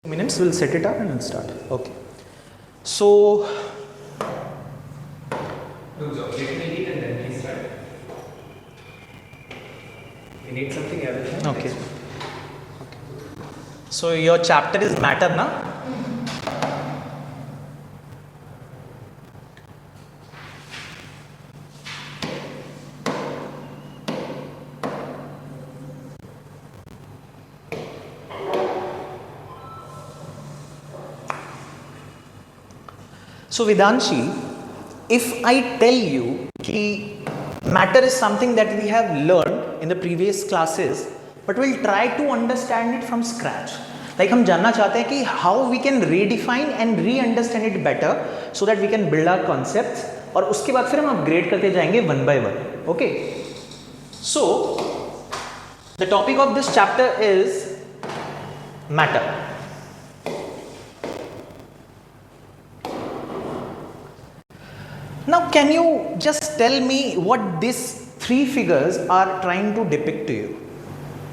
Minutes, we'll set it up and we'll start. Okay. So, Let me eat and then please start. We need something else. okay. So your chapter is matter, na? So Vedanshi, if I tell you कि matter is something that we have learned in the previous classes, but we'll try to understand it from scratch. Like हम जानना चाहते हैं कि how we can redefine and re-understand it better so that we can build our concepts और उसके बाद फिर हम upgrade करते जाएंगे one by one. Okay. So the topic of this chapter is matter. Now, can you just tell me what these three figures are trying to depict to you?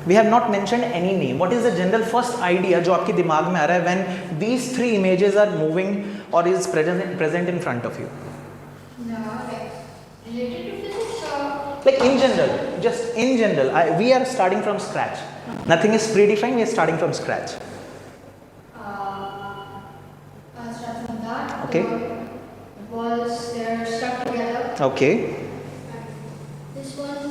We have not mentioned any name. What is the general first idea जो आपके दिमाग में आ रहा है when these three images are moving or is present in front of you? No, like related to physics or Like in general, just in general, we are starting from scratch. Nothing is predefined. We are starting from scratch. I'll start from that. Okay. Balls, they're stuck together. Okay. This one,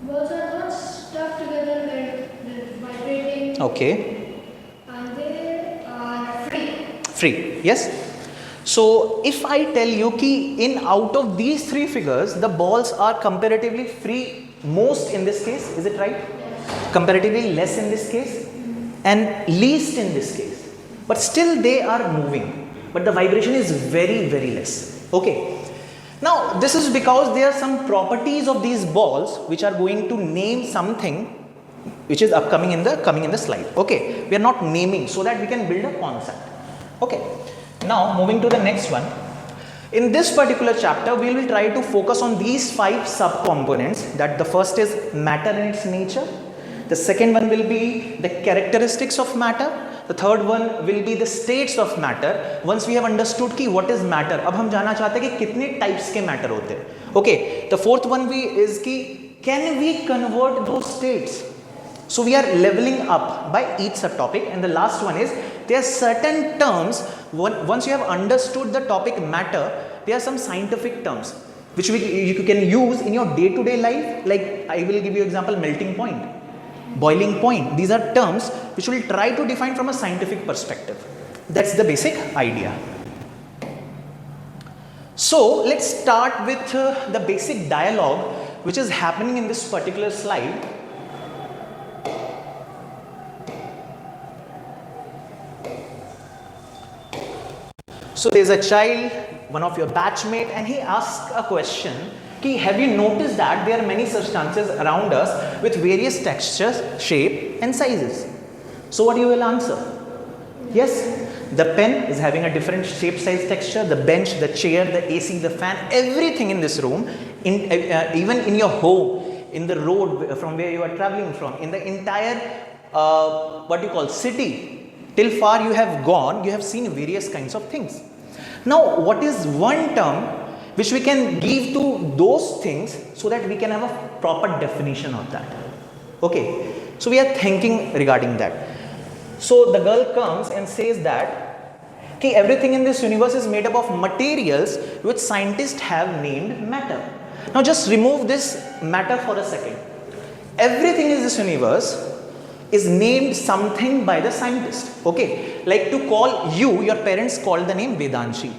balls are not stuck together, they're vibrating Okay. and they are free. Free. Yes. So if I tell you कि in out of these three figures the balls are comparatively free most in this case, is it right? Comparatively less in this case and least in this case, but still they are moving, but the vibration is very less. Okay. Now this is because there are some properties of these balls which are going to name something which is coming in the slide. Okay, we are not naming so that we can build a concept. Okay. Now moving to the next one. In this particular chapter we will try to focus on these 5 subcomponents. That the first is matter and its nature, the second one will be the characteristics of matter, the third one will be the states of matter. Once we have understood कि what is matter, अब हम जानना चाहते हैं कि कितने types के matter होते हैं. Okay, the fourth one is कि can we convert those states? So we are leveling up by each subtopic, and the last one is there are certain terms. Once you have understood the topic matter, there are some scientific terms which you can use in your day-to-day life. Like I will give you example: melting point, boiling point. These are terms which we will try to define from a scientific perspective. That's the basic idea. So let's start with the basic dialogue which is happening in this particular slide. So there's a child, one of your batchmate, and he asks a question कि have you noticed that there are many substances around us with various textures, shape and sizes? So what you will answer? Yes, the pen is having a different shape, size, texture, the bench, the chair, the AC, the fan, everything in this room, even in your home, in the road from where you are traveling from, in the entire what you call city, till far you have gone, you have seen various kinds of things. Now what is one term which we can give to those things so that we can have a proper definition of that? Okay, so we are thinking regarding that. So the girl comes and says that okay, everything in this universe is made up of materials which scientists have named matter. Now just remove this matter for a second. Everything in this universe is named something by the scientist. Okay, like to call you, your parents called the name Vedanshi.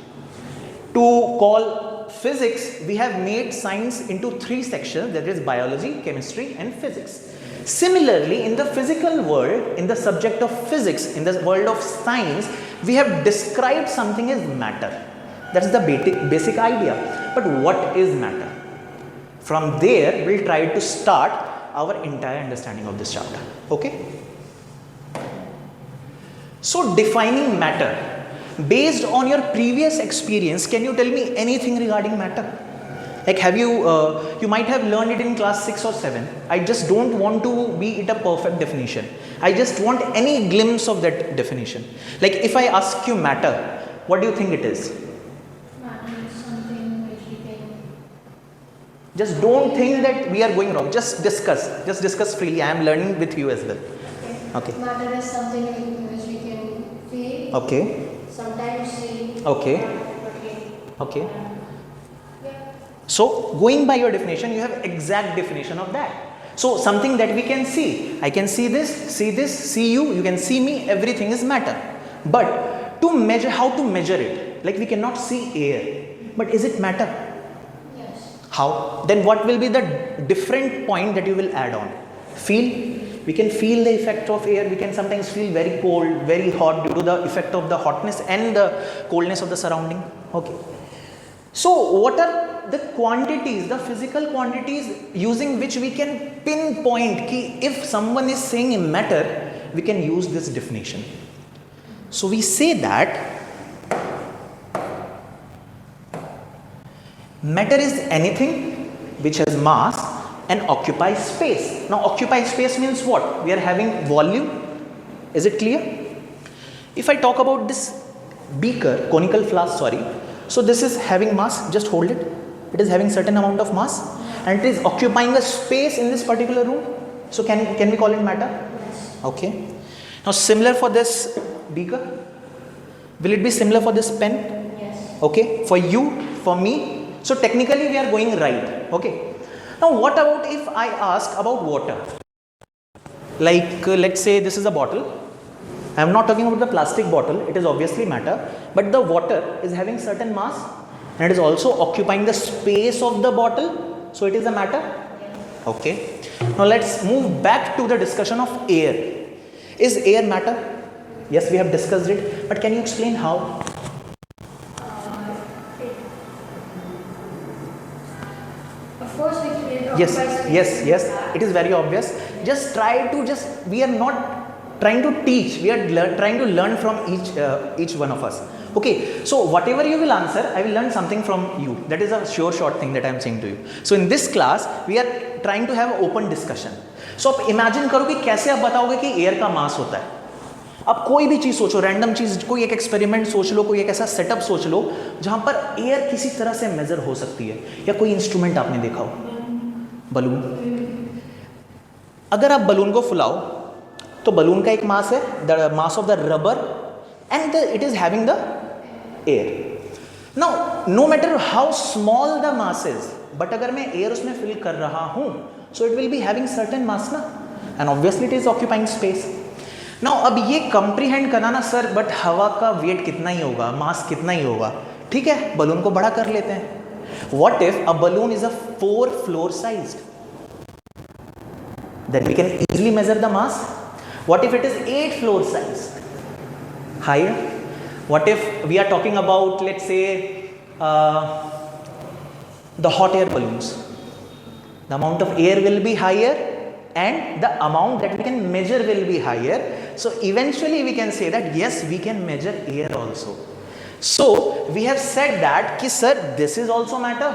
To call physics, we have made science into 3 sections, that is biology, chemistry and physics. Similarly, in the physical world, in the subject of physics, in the world of science, we have described something as matter. That's the basic idea. But what is matter? From there, we'll try to start our entire understanding of this chapter. Okay? So defining matter, based on your previous experience, can you tell me anything regarding matter? Like have you, you might have learned it in class 6 or 7. I just don't want to be it a perfect definition. I just want any glimpse of that definition. Like if I ask you matter, what do you think it is? Matter is something which we can. Just don't think that we are going wrong. Just discuss freely. I am learning with you as well. Okay. Matter is something which we can feel. Okay. Sometimes see. Okay. Okay. Yeah. So going by your definition, you have exact definition of that. So something that we can see. I can see this, see you, you can see me, everything is matter. But to measure, how to measure it? Like we cannot see air. But is it matter? Yes. How? Then what will be the different point that you will add on? Feel? We can feel the effect of air. We can sometimes feel very cold, very hot due to the effect of the hotness and the coldness of the surrounding. Okay. So what are the quantities, the physical quantities using which we can pinpoint ki if someone is saying matter, we can use this definition. So we say that matter is anything which has mass and occupies space. Now occupy space means what? We are having volume. Is it clear? If I talk about this beaker, conical flask, sorry. So this is having mass, just hold it. It is having certain amount of mass and it is occupying a space in this particular room. So can we call it matter? Yes. Okay. Now similar for this beaker. Will it be similar for this pen? Yes. Okay. For you, for me. So technically we are going right. Okay. Now what about if I ask about water? Like let's say this is a bottle. I am not talking about the plastic bottle, it is obviously matter, but the water is having certain mass and it is also occupying the space of the bottle, so it is a matter. Okay. Now let's move back to the discussion of air. Is air matter? Yes, we have discussed it, but can you explain how? Of course, it Yes, occupies yes, space. it is very obvious. Just try to we are not trying to teach, we are trying to learn from each one of us. Okay, so whatever you will answer, I will learn something from you. That is a sure short thing that I am saying to you. So in this class, we are trying to have open discussion. So आप imagine करो कि कैसे आप बताओगे कि air का mass होता है. आप कोई भी चीज़ सोचो, रैंडम चीज़, कोई एक एक्सपेरिमेंट सोच लो, कोई एक ऐसा सेटअप सोच लो जहाँ पर एयर किसी तरह से मेजर हो सकती है, या कोई इंस्ट्रूमेंट आपने देखा हो, बलून. अगर आप बलून को फुलाओ तो बलून का एक मास है, the mass of the rubber, and it is having the air. Now no matter how small the mass is, but अगर मैं एयर उसमें फिल कर रहा हूं, so it will be having certain mass ना, and obviously it is occupying space. Now अब ये comprehend करना ना सर, बट हवा का वेट कितना ही होगा, मास कितना ही होगा, ठीक है, बलून को बड़ा कर लेते हैं. What if a balloon is a 4 floor sized? Then we can easily measure the mass. What if it is 8 floor sized? Higher. What if we are talking about, let's say, the hot air balloons? The amount of air will be higher and the amount that we can measure will be higher. So eventually we can say that yes, we can measure air also. So we have said that ki sir, this is also matter,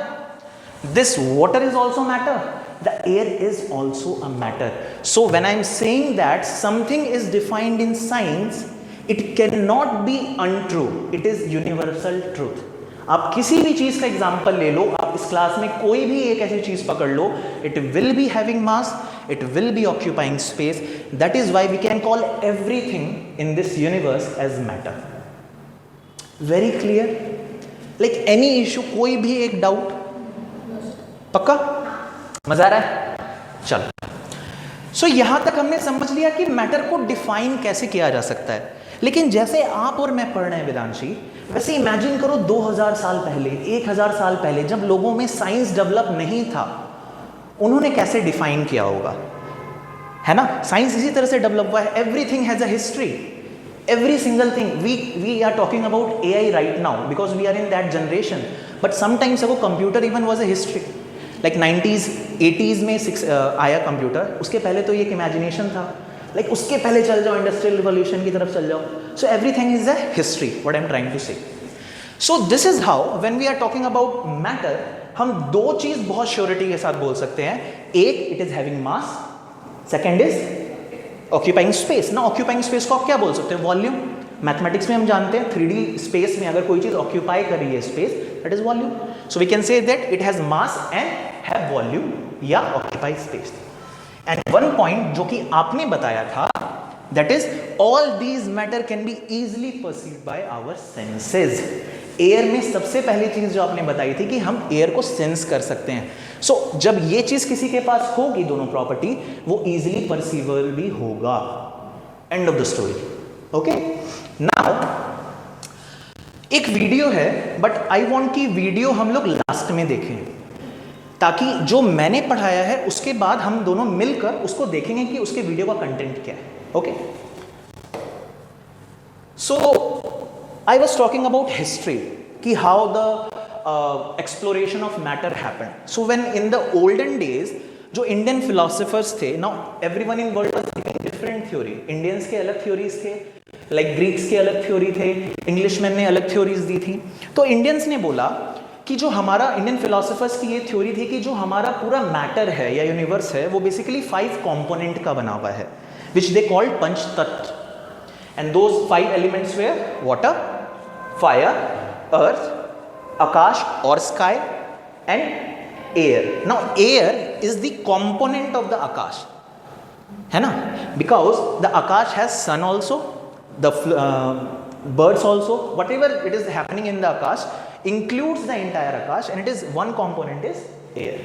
this water is also matter, the air is also a matter. So when I am saying that something is defined in science, it cannot be untrue, it is universal truth. आप किसी भी चीज का example ले लो, आप इस class में कोई भी एक ऐसी चीज पकड़ लो, it will be having mass, it will be occupying space. That is why we can call everything in this universe as matter. Very clear? Like any issue, कोई भी एक डाउट? पक्का? मजा आ रहा है? चलो. सो यहां तक हमने समझ लिया कि मैटर को डिफाइन कैसे किया जा सकता है. लेकिन जैसे आप और मैं पढ़ रहे हैं वेदांशी, वैसे इमेजिन करो 2000 साल पहले, 1000 साल पहले, जब लोगों में साइंस डेवलप नहीं था, उन्होंने कैसे डिफाइन किया होगा, है ना? साइंस इसी तरह से डेवलप हुआ है. Everything has a history, every single thing. We are talking about AI right now because we are in that generation, but sometimes ago computer even was a history. Like 90s 80s में आया computer, उसके पहले तो ये एक imagination था. Like उसके पहले चल जाओ, इंडस्ट्रियल रिवॉल्यूशन की तरफ चल जाओ. So everything is a history, what I am trying to say. So this is how when we are talking about matter, हम दो चीज बहुत श्योरिटी के साथ बोल सकते हैं. एक, it is having mass. Second is occupying space ना, ऑक्यूपाइंग स्पेस को आप क्या बोल सकते हैं? वॉल्यूम। मैथमेटिक्स में हम जानते हैं 3D स्पेस में अगर कोई चीज ऑक्यूपाई कर रही है space, that is volume. So we can say that it has mass and have volume या occupy space. And one point जो कि आपने बताया था, that is all these matter can be easily perceived by our senses. Air में सबसे पहली चीज जो आपने बताई थी कि हम एयर को सेंस कर सकते हैं। सो जब ये चीज किसी के पास होगी, दोनों प्रॉपर्टी, वो इजिली परसीवेबल भी होगा। End of the story. Okay, now एक वीडियो है, बट आई वांट कि वीडियो हम लोग लास्ट में देखें, ताकि जो मैंने पढ़ाया है उसके बाद हम दोनों मिलकर उसको देखेंगे कि उसके वीडियो का कंटेंट क्या है। Okay, so I was talking about history कि how the exploration of matter happened. So when in the olden days जो इंडियन फिलोसोफर्स थे, now everyone in world was giving different theory. Indians के अलग theories थे, like Greeks के अलग theory थे, Englishman ने अलग थ्योरीज दी थी। तो इंडियंस ने बोला कि जो हमारा, इंडियन फिलोसोफर्स की ये थ्योरी थी कि जो हमारा पूरा मैटर है या यूनिवर्स है वो बेसिकली 5 कंपोनेंट का बना हुआ है, विच दे कॉल्ड पंच तत्व। And those 5 elements were water, fire, earth, आकाश और sky and air. Now air is the component of the आकाश, है ना, बिकॉज द आकाश has sun also, the birds also, whatever it is happening in the akash includes the entire akash, and it is one component is air.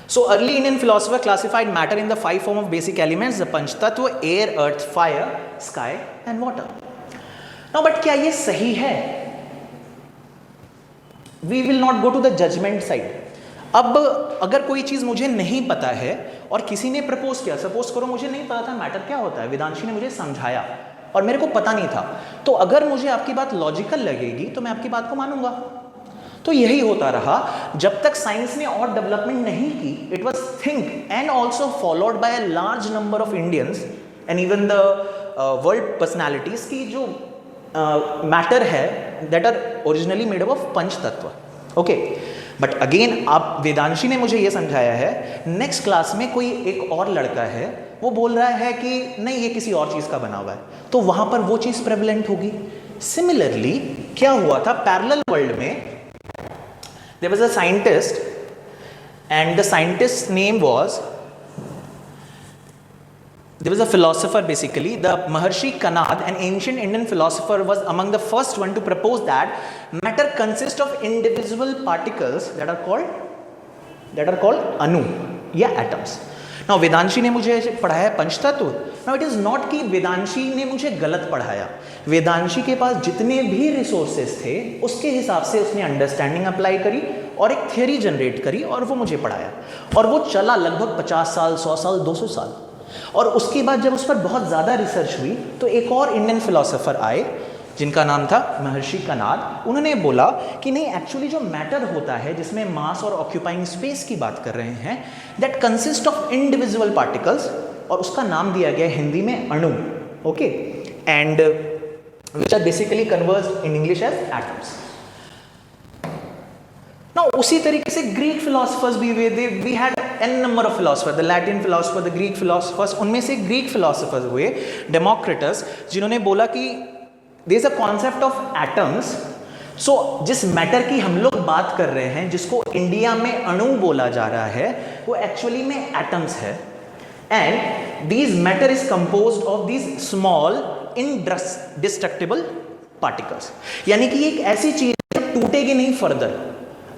So early Indian philosopher classified matter in the 5 form of basic elements, the panch tattva, air, earth, fire, sky and water. Now but क्या ये सही है? We will not go to the judgment side. अब अगर कोई चीज़ मुझे नहीं पता है और किसी ने प्रपोज किया, सपोज करो मुझे नहीं पता था मैटर क्या होता है, वेदांशी ने मुझे समझाया और मेरे को पता नहीं था, तो अगर मुझे आपकी बात लॉजिकल लगेगी तो मैं आपकी बात को मानूंगा। तो यही होता रहा जब तक साइंस ने और डेवलपमेंट नहीं की। It was think and also followed by a large number of Indians and even the world personalities की जो मैटर है that are originally made up of पंच तत्व। ओके, बट अगेन आप, वेदांशी ने मुझे ये समझाया है, नेक्स्ट क्लास में कोई एक और लड़का है वो बोल रहा है कि नहीं ये किसी और चीज़ का बना हुआ है, तो वहाँ पर वो चीज़ प्रेवलेंट होगी। सिमिलरली क्या हुआ था पैरेलल वर्ल्ड में, there was a scientist and the scientist's name was, there was a philosopher basically, the Maharshi Kanad, an ancient Indian philosopher, was among the first one to propose that matter consists of indivisible particles that are called anu या atoms. Now Vedanshi ने मुझे पढ़ाया पंचतत्व। Now it is not कि वेदांशी ने मुझे गलत पढ़ाया, वेदांशी के पास जितने भी रिसोर्सेज थे उसके हिसाब से उसने अंडरस्टैंडिंग अप्लाई करी और एक थियरी जनरेट करी और वो मुझे पढ़ाया, और वो चला लगभग 50 साल, 100 साल, 200 साल। और उसके बाद जब उस पर बहुत ज़्यादा रिसर्च हुई तो एक और इंडियन फिलोसोफर आए जिनका नाम था महर्षि कनाद। उन्होंने बोला कि नहीं, एक्चुअली जो मैटर होता है जिसमें मास और ऑक्यूपाइंग स्पेस की बात कर रहे हैं, that consist of individual particles, और उसका नाम दिया गया हिंदी में अणु। Okay, and which are basically conversed in English as atoms. Now उसी तरीके से ग्रीक फिलोसफर्स भी हुए, we had n number of philosopher, the Latin philosopher, the Greek philosophers. उनमें से ग्रीक फिलोसफर्स हुए डेमोक्रिटस, जिन्होंने बोला कि there is a concept of atoms. So जिस मैटर की हम लोग बात कर रहे हैं, जिसको इंडिया में अणु बोला जा रहा है, वो एक्चुअली में एटम्स है। And these matter is composed of these small indestructible particles, यानी कि एक ऐसी चीज टूटेगी नहीं फर्दर।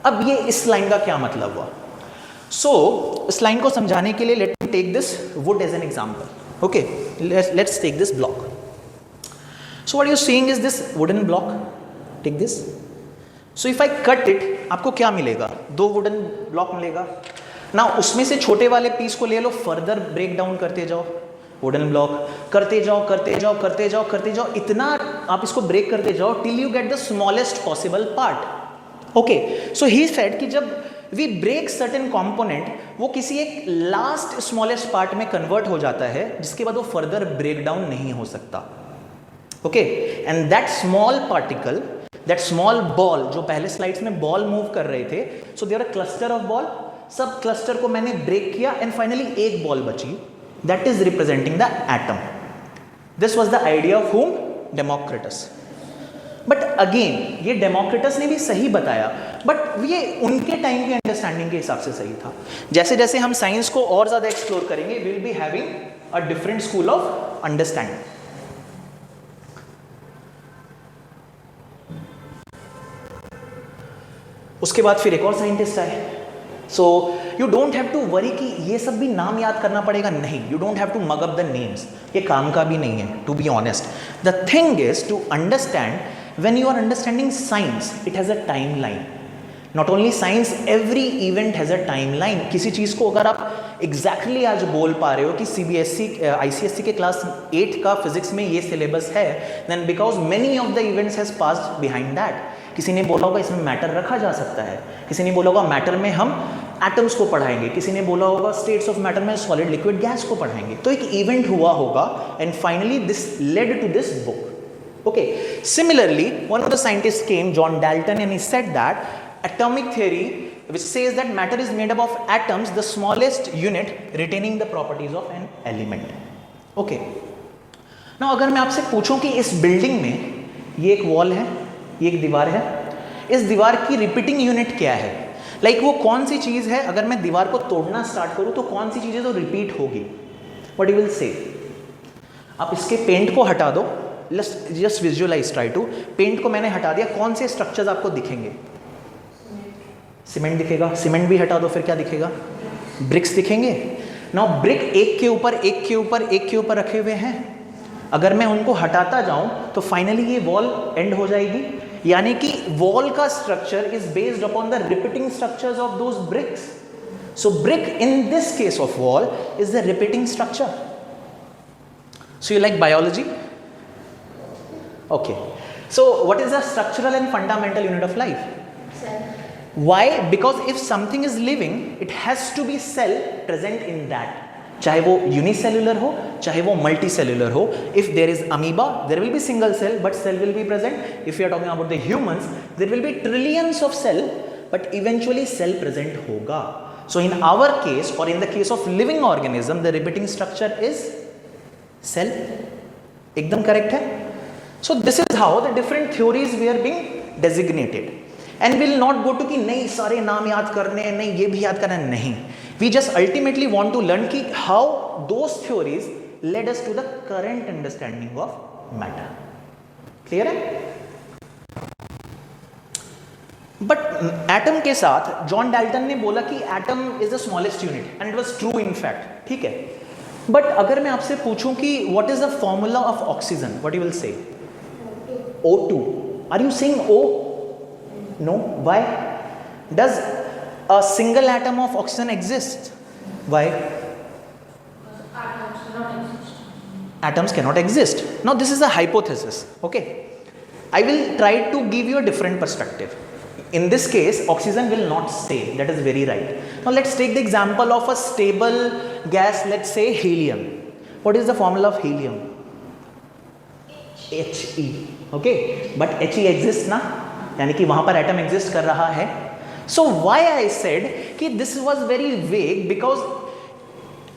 अब ये इस लाइन का क्या मतलब हुआ? सो इस लाइन को समझाने के लिए let me take this wood as an example. Okay, let's take this block. So what you seeing is this wooden block, take this. So if I cut it, आपको क्या मिलेगा? 2 वुडन ब्लॉक मिलेगा ना। उसमें से छोटे वाले पीस को ले लो, फर्दर ब्रेक डाउन करते जाओ, वुडन ब्लॉक करते जाओ, करते जाओ, करते जाओ, करते जाओ, इतना आप इसको ब्रेक करते जाओ till you get the smallest possible part. Okay, so he said कि जब वी ब्रेक सर्टेन कंपोनेंट, वो किसी एक लास्ट स्मॉलेस्ट पार्ट में कन्वर्ट हो जाता है, जिसके बाद वो फर्दर ब्रेक डाउन नहीं हो सकता। Okay, and that small particle, that small ball, जो पहले स्लाइड्स में बॉल मूव कर रहे थे, so there are cluster of ball, सब क्लस्टर को मैंने ब्रेक किया एंड फाइनली एक बॉल बची, that is representing the atom. This was the idea of hmm? Democritus. But again ये डेमोक्रिटस ने भी सही बताया, बट ये उनके टाइम के अंडरस्टैंडिंग के हिसाब से सही था. जैसे जैसे हम साइंस को और ज्यादा एक्सप्लोर करेंगे, will be having a different school of understanding. उसके बाद फिर एक और साइंटिस्ट आए. So you don't have to worry कि ये सब भी नाम याद करना पड़ेगा, नहीं, you don't have to mug up the names, ये काम का भी नहीं है, to be honest. The thing is to understand, when you are understanding science, it has a timeline. Not only science, every event has a timeline. किसी चीज़ को अगर आप exactly आज बोल पा रहे हो कि CBSE ICSE के क्लास 8 का फिजिक्स में ये सिलेबस है, then because many of the events has passed behind that. किसी ने बोला होगा इसमें मैटर रखा जा सकता है, किसी ने बोला होगा मैटर में हम एटम्स को पढ़ाएंगे, किसी ने बोला होगा स्टेट्स ऑफ मैटर में सॉलिड लिक्विड गैस को पढ़ाएंगे. तो एक इवेंट हुआ होगा and finally this led to this book. Okay, similarly, one of the scientists came, John Dalton, and he said that atomic theory, which says that matter is made up of atoms, the smallest unit retaining the properties of an element. Okay. Now, अगर मैं आपसे पूछूं कि इस building में ये एक wall है, ये एक दीवार है, इस दीवार की रिपीटिंग यूनिट क्या है? लाइक वो कौन सी चीज़ है, अगर मैं दीवार को तोड़ना स्टार्ट करूं तो कौन सी चीज़ें तो रिपीट होगी? What you will say? आप इसके पेंट को हटा दो, just visualise, try to. Paint को मैंने हटा दिया, कौन से स्ट्रक्चर्स आपको दिखेंगे? सीमेंट दिखेगा. सीमेंट भी हटा दो, फिर क्या दिखेगा? ब्रिक्स दिखेंगे. नाउ ब्रिक एक के ऊपर एक के ऊपर एक के ऊपर रखे हुए हैं, अगर मैं उनको हटाता जाऊं तो फाइनली ये वॉल एंड हो जाएगी. यानी कि वॉल का structure is based upon the repeating structures of those bricks. So brick in this case of wall is the repeating structure. So you like biology? Okay, so what is the structural and fundamental unit of life? Cell. Why? Because if something is living, it has to be cell present in that. चाहे वो unicellular हो, चाहे वो multicellular हो. If there is amoeba, there will be single cell, but cell will be present. If we are talking about the humans, there will be trillions of cell, but eventually cell present होगा. So in our case, or in the case of living organism, the repeating structure is cell. एकदम correct है? So this is how the different theories were being designated, and we'll not go to कि नहीं सारे नाम याद करने, नहीं ये भी याद करना, नहीं. We just ultimately want to learn कि how those theories led us to the current understanding of matter. Clear है? But atom के साथ जॉन डाल्टन ने बोला कि atom is the smallest unit, and it was true in fact. ठीक है. But अगर मैं आपसे पूछूं कि what is the formula of oxygen, what you will say? O2. Are you saying O? No. Why? Does a single atom of oxygen exist? Why? Atoms cannot exist. Now this is a hypothesis. Okay. I will try to give you a different perspective. In this case, oxygen will not stay. That is very right. Now let's take the example of a stable gas, let's say helium. What is the formula of helium? He. Okay, but He exist ना, यानी कि वहां पर atom exist कर रहा है. So why I said कि this was very vague, because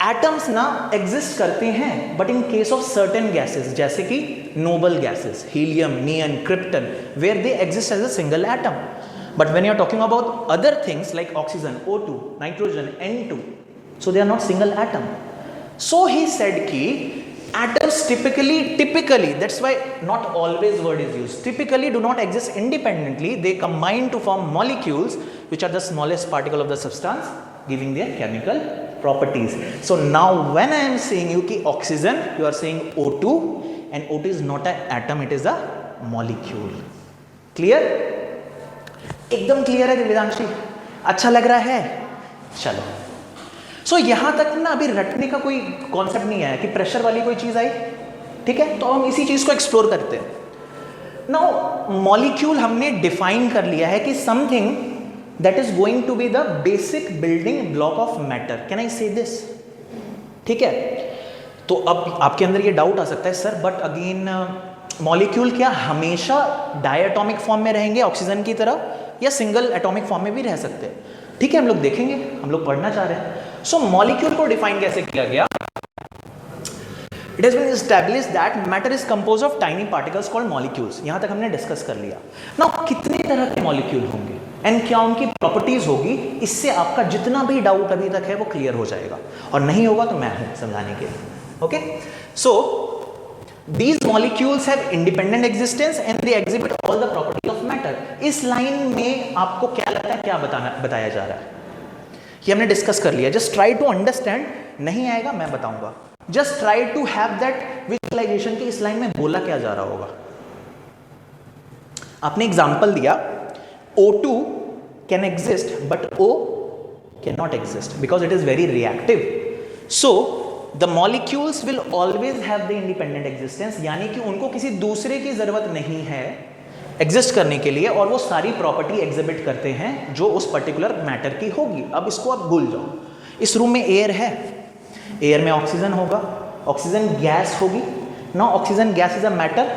atoms ना एग्जिस्ट करते हैं, but in case of certain gases, जैसे कि noble gases, helium, neon, krypton, where they exist as a single atom. But when you are talking about other things like oxygen, O2, nitrogen, N2, so they are not single atom. So he said कि atoms typically, that's why not always word is used, typically do not exist independently. They combine to form molecules, which are the smallest particle of the substance, giving their chemical properties. So now when I am saying you ki oxygen, you are saying O2, and O2 is not an atom, it is a molecule. Clear? एकदम clear है वेदांशी? अच्छा लग रहा है? चलो. सो यहां तक ना अभी रटने का कोई कॉन्सेप्ट नहीं आया कि प्रेशर वाली कोई चीज आई. ठीक है, तो हम इसी चीज को एक्सप्लोर करते हैं. नाउ मॉलिक्यूल हमने डिफाइन कर लिया है कि something that is going to be the basic building block of matter. Can I say this? ठीक है, तो अब आपके अंदर ये डाउट आ सकता है, सर बट अगेन मॉलिक्यूल क्या हमेशा डायटोमिक फॉर्म में रहेंगे ऑक्सीजन की तरह, या सिंगल एटॉमिक फॉर्म में भी रह सकते हैं? ठीक है, हम लोग देखेंगे, हम लोग पढ़ना चाह रहे हैं। सो मॉलिक्यूल को डिफाइन कैसे किया गया? It has been established that matter is compose of tiny particles called molecules. यहां तक हमने डिस्कस कर लिया। नाउ कितने तरह के मॉलिक्यूल होंगे एंड क्या उनकी प्रॉपर्टीज होगी, इससे आपका जितना भी डाउट अभी तक है वो क्लियर हो जाएगा, और नहीं होगा तो मैं हूं समझाने के लिए। Okay, so these molecules have independent existence and they exhibit all the properties of matter। इस लाइन में आपको क्या लगता है, क्या बताया जा रहा है? ये हमने डिस्कस कर लिया। जस्ट ट्राई टू अंडरस्टैंड, नहीं आएगा मैं बताऊंगा। Just try to have that visualisation कि इस लाइन में बोला क्या जा रहा होगा। आपने एग्जांपल दिया O2 can exist but O can not exist because it is very reactive. So the molecules will always have the independent existence, यानी कि उनको किसी दूसरे की जरूरत नहीं है एग्जिस्ट करने के लिए, और वो सारी प्रॉपर्टी एग्जिबिट करते हैं जो उस पर्टिकुलर मैटर की होगी। अब इसको आप भूल जाओ। इस रूम में एयर है, एयर में ऑक्सीजन होगा, ऑक्सीजन गैस होगी। Now oxygen gas is a matter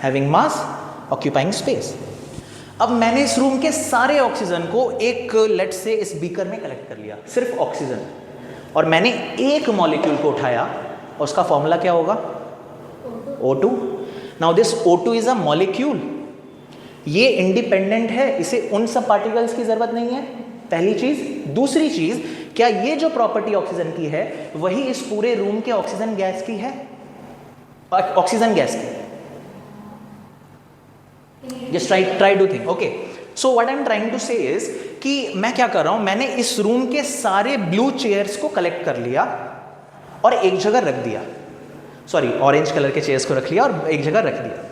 having mass occupying space. अब मैंने इस रूम के सारे ऑक्सीजन को एक लेट से इस बीकर में कलेक्ट कर लिया, सिर्फ ऑक्सीजन, और मैंने एक मॉलिक्यूल को उठाया, और उसका फॉर्मूला क्या होगा? O2। Now this O2 is a molecule, ये इंडिपेंडेंट है, इसे उन सब पार्टिकल्स की जरूरत नहीं है, पहली चीज। दूसरी चीज, क्या ये जो प्रॉपर्टी ऑक्सीजन की है वही इस पूरे रूम के ऑक्सीजन गैस की है? ऑक्सीजन गैस की। Just try to think. Okay, so what I am trying to say is कि मैं क्या कर रहा हूं, मैंने इस रूम के सारे ब्लू चेयर्स को कलेक्ट कर लिया और एक जगह रख दिया, सॉरी ऑरेंज कलर के चेयर्स को रख लिया और एक जगह रख दिया,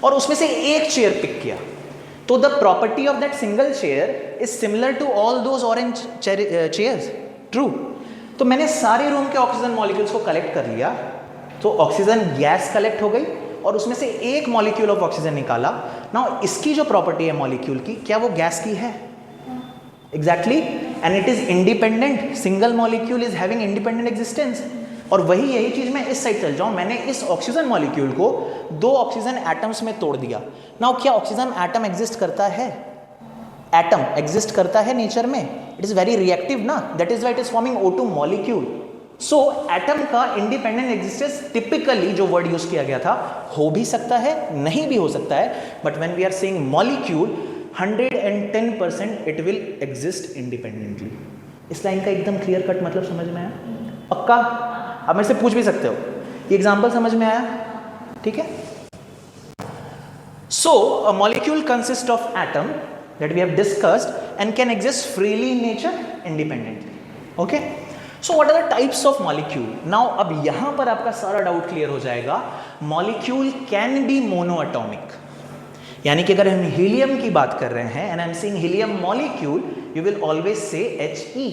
और उसमें से एक चेयर पिक किया। तो the property of that single chair is similar to all those orange chairs, true. तो मैंने सारे रूम के ऑक्सीजन मॉलिक्यूल्स को कलेक्ट कर लिया, तो ऑक्सीजन गैस कलेक्ट हो गई और उसमें से एक मॉलिक्यूल ऑफ ऑक्सीजन निकाला। नाउ इसकी जो प्रॉपर्टी है मॉलिक्यूल की, क्या वो गैस की है? Exactly, and it is independent. Single molecule is having independent existence. और वही यही चीज मैं इस साइड चल जाऊं, मैंने इस ऑक्सीजन मॉलिक्यूल को दो ऑक्सीजन एटम्स में तोड़ दिया। नाउ क्या ऑक्सीजन एटम एग्जिस्ट करता है? एटम एग्जिस्ट करता है नेचर में, इट इज वेरी रिएक्टिव ना, that is why it is forming O2 molecule. So atom का इंडिपेंडेंट एग्जिस्टेंस, टिपिकली जो वर्ड यूज किया गया था, हो भी सकता है, नहीं भी हो सकता है, but when we are saying molecule 110% it will exist independently. इस लाइन का एकदम क्लियर कट मतलब समझ में आया? पक्का? आप मेरे से पूछ भी सकते हो, ये एग्जांपल समझ में आया? ठीक है। So a molecule consist of atom that we have discussed and can exist freely in nature independently. Okay, so what are the types of molecule? Now अब यहां पर आपका सारा डाउट क्लियर हो जाएगा। मॉलिक्यूल कैन बी मोनोएटॉमिक, यानी कि अगर हम हीलियम की बात कर रहे हैं and I am saying helium molecule, you will always say He,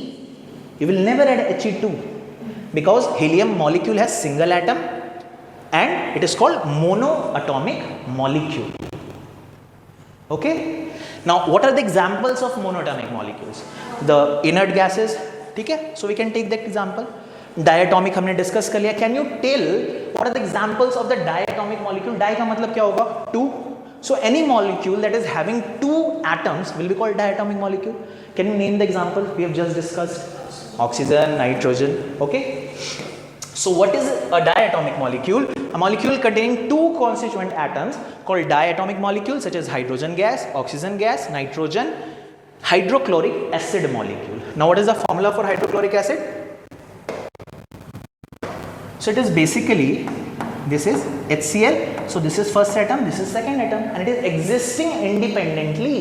you will never add He2 because helium molecule has single atom and it is called monoatomic molecule. Okay, now what are the examples of monoatomic molecules? The inert gases, ठीक है, so we can take that example. Diatomic हमने discuss कर लिया। Can you tell what are the examples of the diatomic molecule? Di का मतलब क्या होगा? Two. So any molecule that is having two atoms will be called diatomic molecule. Can you name the example? We have just discussed oxygen, nitrogen. Okay. So what is a diatomic molecule? A molecule containing two constituent atoms called diatomic molecule, such as hydrogen gas, oxygen gas, nitrogen, hydrochloric acid molecule. Now what is the formula for hydrochloric acid? So it is basically, this is HCl, so this is first atom, this is second atom, and it is existing independently.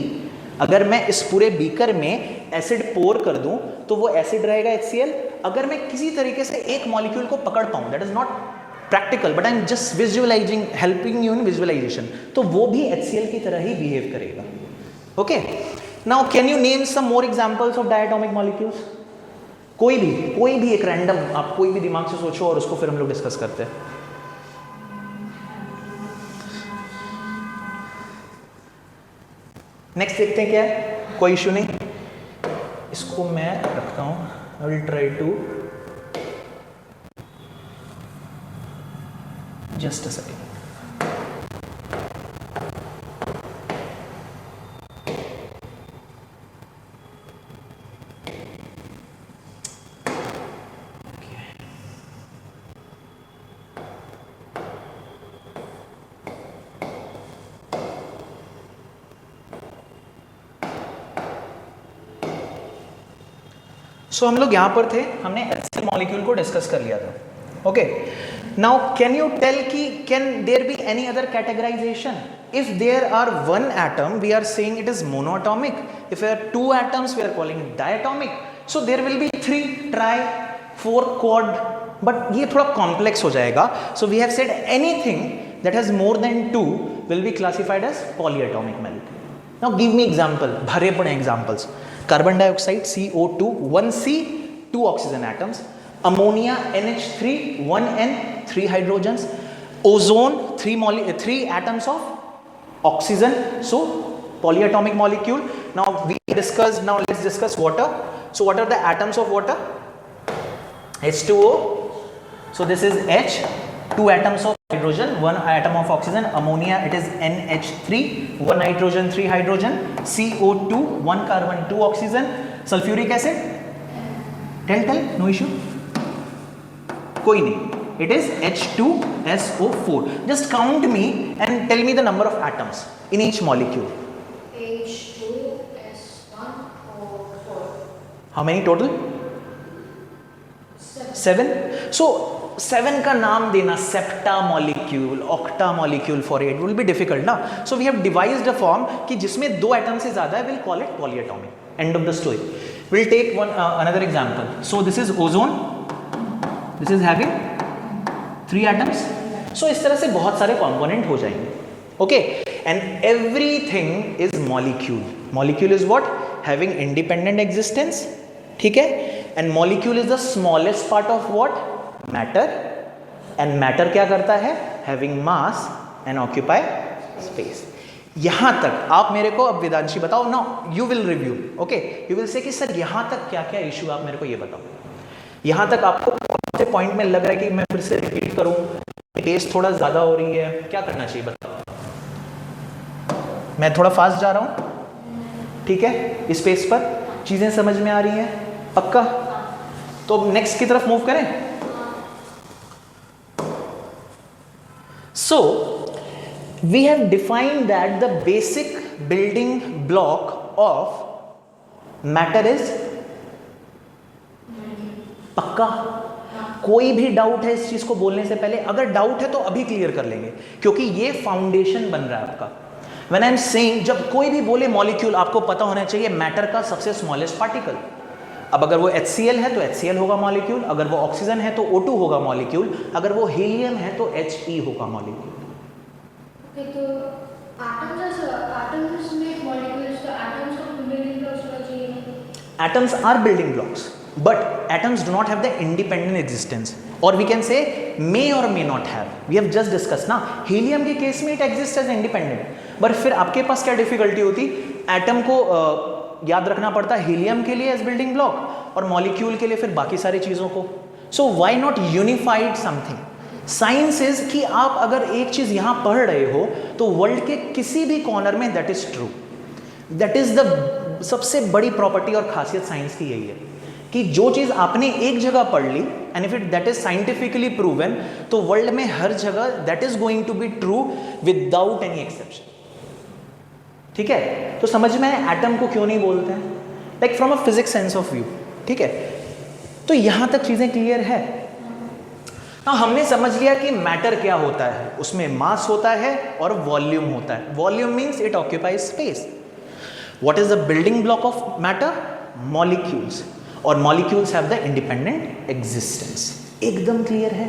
अगर मैं इस पूरे beaker में acid पोर कर दूं तो वो acid रहेगा HCl। अगर मैं किसी तरीके से एक मॉलिक्यूल को पकड़ पाऊं, that is not practical but I am just visualising, helping you in visualisation, तो वो भी HCl की तरह ही बिहेव करेगा। Okay, now can you name some more examples of diatomic molecules? कोई भी एक रैंडम, आप कोई भी दिमाग से सोचो और उसको फिर हम लोग डिस्कस करते हैं। नेक्स्ट देखते हैं क्या है, कोई इशू नहीं, इसको मैं रखता हूं। I will try to, just a second. So हम लोग यहाँ पर थे, हमने HCl मॉलिक्यूल को डिस्कस कर लिया था. Okay, now can you tell कि can there be any other categorization? If there are one atom, we are saying it is monoatomic. If there are two atoms, we are calling it diatomic. So there will be 3 tri, 4 quad, but ये थोड़ा complex हो जाएगा. So we have said anything that has more than 2 will be classified as polyatomic molecule. Now give me example, भरे पड़े examples. Carbon dioxide CO2, 1C, 2 oxygen atoms. Ammonia NH3, 1N, 3 hydrogens. Ozone, 3 atoms of oxygen, so polyatomic molecule. Now we discussed, now let's discuss water. So what are the atoms of water? H2O, so this is H, 2 atoms of hydrogen, 1 atom of oxygen. Ammonia, it is NH3, 1 nitrogen, 3 hydrogen. CO2, 1 carbon, 2 oxygen. Sulfuric acid, tell, no issue, कोई नहीं. It is H2SO4. Just count me and tell me the number of atoms in each molecule. H2S1O4. How many total? 7. So 7 का नाम देना, septa molecule, octa molecule for it will be difficult ना. So we have devised a form कि जिसमें 2 atoms से ज़्यादा है, we'll call it polyatomic. End of the story. We'll take another example. So this is ozone. This is having 3 atoms. So इस तरह से बहुत सारे component हो जाएंगे. Okay, and everything is molecule. Molecule is what? Having independent existence. ठीक है? And molecule is the smallest part of what? Matter. And matter क्या करता है? Having mass and occupy space. यहाँ तक आप मेरे को अब वेदांशी बताओ. Now you will review. Okay, you will say कि सर यहाँ तक क्या क्या issue आप मेरे को ये बताओ. यहाँ तक आपको कौन से पॉइंट में लग रहा है कि मैं फिर से रिपीट करूं, पेस थोड़ा ज्यादा हो रही है, क्या करना चाहिए बताओ? मैं थोड़ा फास्ट जा रहा हूं, ठीक है? इस पेस पर चीजें समझ में आ रही हैं? पक्का? तो नेक्स्ट की तरफ मूव करें. So we have defined that the basic building block of matter is. पक्का? कोई भी डाउट है इस चीज को बोलने से पहले? अगर डाउट है तो अभी क्लियर कर लेंगे, क्योंकि ये फाउंडेशन बन रहा है आपका. व्हेन आई एम सेइंग, जब कोई भी बोले मॉलिक्यूल, आपको पता होना चाहिए मैटर का सबसे स्मॉलेस्ट पार्टिकल. अब अगर वो HCl है तो HCl होगा मॉलिक्यूल, अगर वो ऑक्सीजन है तो O2 होगा मॉलिक्यूल, अगर वो हीलियम है तो He होगा मॉलिक्यूल. Okay, तो atoms make molecules, तो atoms को building blocks होना चाहिए. Atoms are building blocks, but atoms do not have the independent existence, or we can say may or may not have. We have just discussed ना, helium के case में it exists as independent, but फिर आपके पास क्या difficulty होती? Atom को याद रखना पड़ता है हीलियम के लिए एज बिल्डिंग ब्लॉक और मॉलिक्यूल के लिए फिर बाकी सारी चीज़ों को. So why not unified something? Science is कि आप अगर एक चीज़ यहाँ पढ़ रहे हो तो वर्ल्ड के किसी भी कॉर्नर में that is true. That is the सबसे बड़ी प्रॉपर्टी और खासियत साइंस की यही है कि जो चीज़ आपने एक जगह पढ़ ली and if it that is scientifically proven, तो वर्ल्ड में हर जगह that is going to be true without any exception. ठीक है? तो समझ में एटम को क्यों नहीं बोलते हैं, like from a physics sense of view. ठीक है? तो यहां तक चीजें क्लियर है. हमने समझ लिया कि मैटर क्या होता है, उसमें मास होता है और वॉल्यूम होता है. Volume means it occupies space. What is the building block of matter? Molecules. और molecules have the independent existence. एकदम क्लियर है.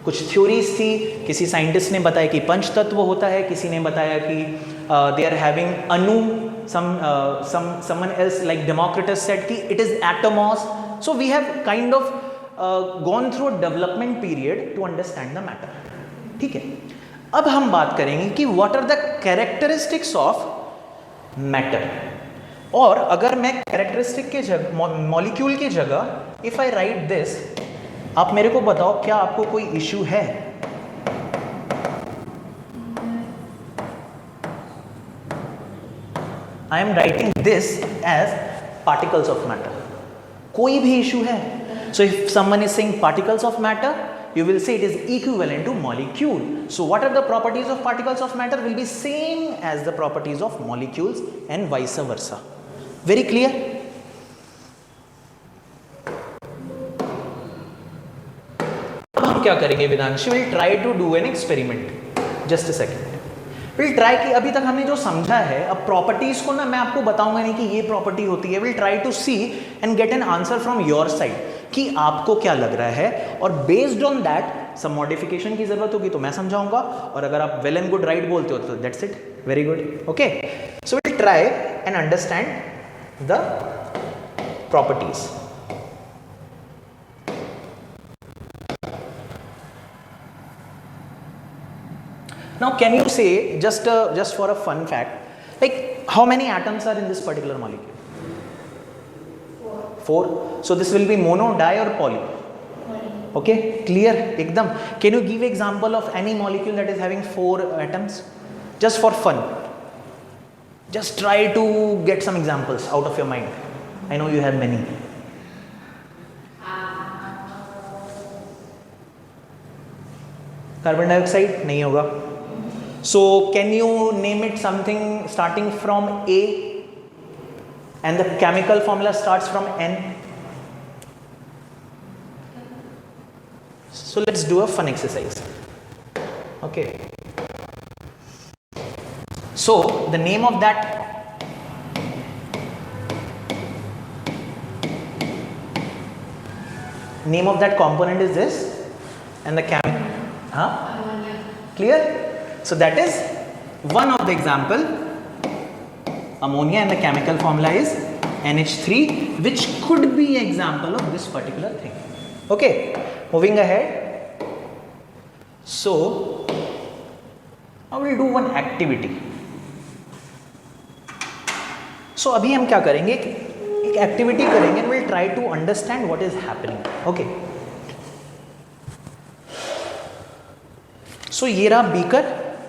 कुछ थ्योरीज थी, किसी साइंटिस्ट ने बताया कि पंच तत्व होता है, किसी ने बताया कि दे आर हैविंग अणु, someone else like Democritus said कि it is atomos. So we have kind of gone through a development period to understand the matter. ठीक है? अब हम बात करेंगे कि what are the characteristics of matter. और अगर मैं characteristic के जगह, molecule की जगह if I write this, आप मेरे को बताओ क्या आपको कोई इश्यू है? I am writing this as particles of matter. कोई भी इशू है? So if someone is saying particles of matter, you will say it is equivalent to molecule. So what are the properties of particles of matter? Will be same as the properties of molecules and vice versa. Very clear? क्या करेंगे Vidanshi, will try to do an experiment. Just a second. Will try कि अभी तक हमने जो समझा है, अब प्रॉपर्टीज को ना मैं आपको बताऊंगा नहीं कि ये प्रॉपर्टी होती है. Will try to see and get an answer from your side कि आपको क्या लग रहा है, और based on that some modification की जरूरत होगी तो मैं समझाऊंगा, और अगर आप वेल एंड गुड राइट बोलते हो तो that's it, very good. Okay, so will try and understand the properties. Now can you say, just for a fun fact, like how many atoms are in this particular molecule? 4. So this will be mono, di or poly? Okay, clear, ekdam. Can you give example of any molecule that is having 4 atoms? Just for fun. Just try to get some examples out of your mind. I know you have many. Carbon dioxide नहीं होगा. So can you name it something starting from A and the chemical formula starts from N? So let's do a fun exercise. Okay. So the name of that component is this, and the chemical, clear? So that is one of the example, ammonia, and the chemical formula is NH3, which could be an example of this particular thing. Okay, moving ahead. So now we'll do one activity. So अभी हम क्या करेंगे, एक activity करेंगे, and we'll try to understand what is happening. Okay. So ये रहा beaker.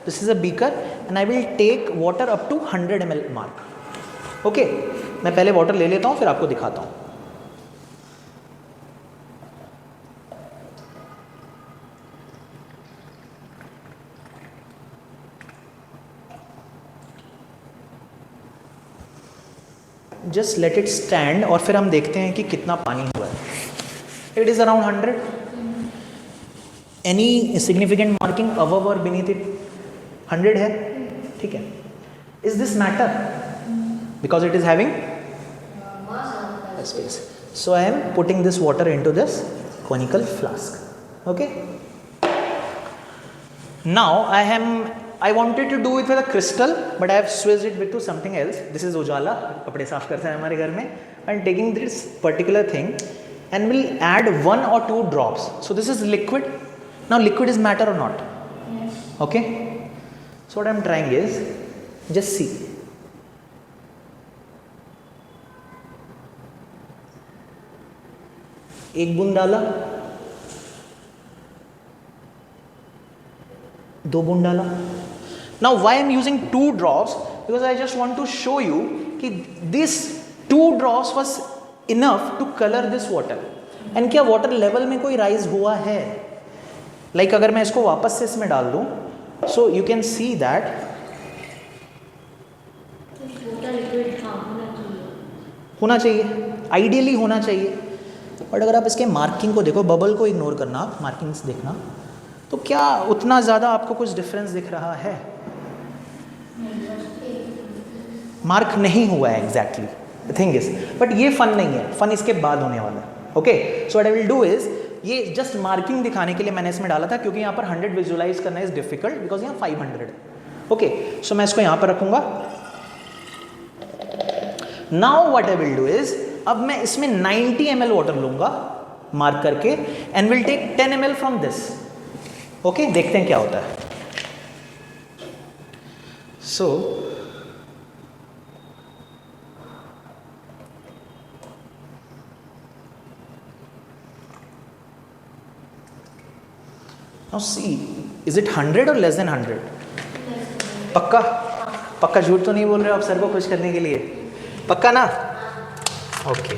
This is a beaker and I will take water up to 100 ml mark. Okay, मैं पहले water ले लेता हूँ फिर आपको दिखाता हूँ. Just let it stand और फिर हम देखते हैं कि कितना पानी हुआ है. It is around 100. Any significant marking above or beneath it? 100 है, ठीक है. Is this matter? Because it is having a space. So I am putting this water into this conical flask. Okay. Now I wanted to do it with a crystal, but I have switched it with to something else. This is उजाला, कपड़े साफ करते हैं हमारे घर में. I'm taking this particular thing and will add 1 or 2 drops. So this is liquid. Now liquid is matter or not? Yes. Okay. So what I am trying is, just see. एक बूंद डाला, 2 बूंद डाला. Now why I am using 2 drops? Because I just want to show you कि this 2 drops was enough to color this water. And क्या water level में कोई rise हुआ है? Like अगर मैं इसको वापस से इसमें डाल दूं, so you can see that होना चाहिए, आइडियली होना चाहिए. बट अगर आप इसके मार्किंग को देखो, बबल को इग्नोर करना, आप मार्किंग्स देखना, तो क्या उतना ज़्यादा आपको कुछ डिफरेंस दिख रहा है? मार्क नहीं हुआ है exactly, the thing is. But ये फन नहीं है, फन इसके बाद होने वाला है. Okay, so what I will do is, ये जस्ट मार्किंग दिखाने के लिए मैंने इसमें डाला था, क्योंकि यहाँ पर 100 विजुलाइज करना इज डिफिकल्ट बिकॉज यहाँ 500. ओके, सो मैं इसको यहाँ पर रखूंगा. Now what I will do is, अब मैं इसमें 90 ml वाटर लूंगा मार्क करके, and will take 10 ml from this. Okay, देखते हैं क्या होता है. सो now see, is it 100 or less than 100? पक्का? पक्का झूठ तो नहीं बोल रहे हो आप सर को खुश करने के लिए? पक्का ना? ओके.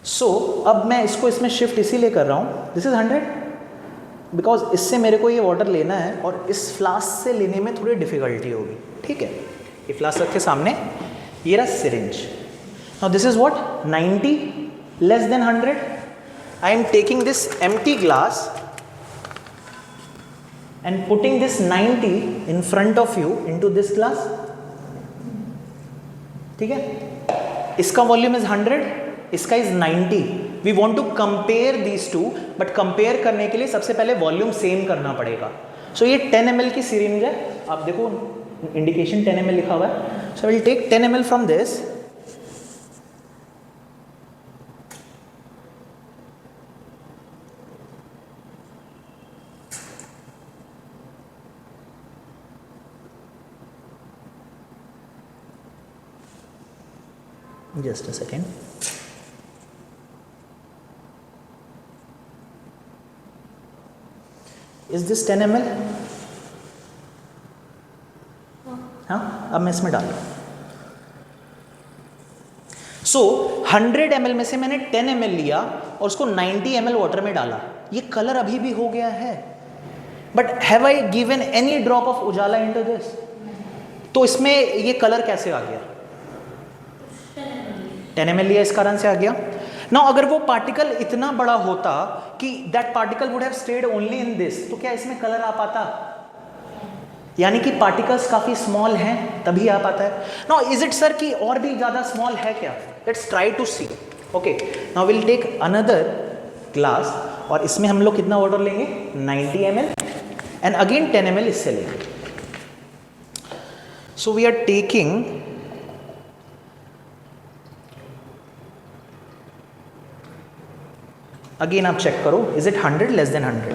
सो अब मैं इसको इसमें शिफ्ट इसीलिए कर रहा हूँ, दिस इज 100 बिकॉज इससे मेरे को ये वाटर लेना है और इस फ्लास्क से लेने में थोड़ी डिफिकल्टी होगी. ठीक है, ये फ्लास्क रखे सामने, ये रहा syringe. Now this is what 90 less than 100. I am taking this empty glass and putting this 90 in front of you into this glass. ठीक है, इसका वॉल्यूम इज 100, इसका is 90. We want to compare these two, बट compare करने के लिए सबसे पहले वॉल्यूम सेम करना पड़ेगा. सो ये 10 ml की सिरिंज है, आप देखो इंडिकेशन 10 ml लिखा हुआ है. So will take 10 ml from this. Just a second. Is this 10 ml? हाँ, अब मैं इसमें डाल रहा हूँ. सो 100 ml में से मैंने 10 ml लिया और उसको 90 ml वाटर में डाला. ये कलर अभी भी हो गया है, but have I given any drop of Ujala into this? तो इसमें ये कलर कैसे आ गया? 10 ml लिया, इस कारण से आ गया. नाउ अगर वो पार्टिकल इतना बड़ा होता कि that particle would have stayed only in this, तो क्या इसमें कलर आ पाता? यानी कि पार्टिकल्स काफी स्मॉल हैं तभी आ पाता है. नाउ इज इट सर कि और भी ज्यादा स्मॉल है क्या? Let's try to see. Okay, now will take another glass और इसमें हम लोग कितना वाटर लेंगे? 90 ml एंड अगेन 10 ml इससे लेंगे. So we are taking again, आप चेक करो, इज इट 100 लेस देन 100?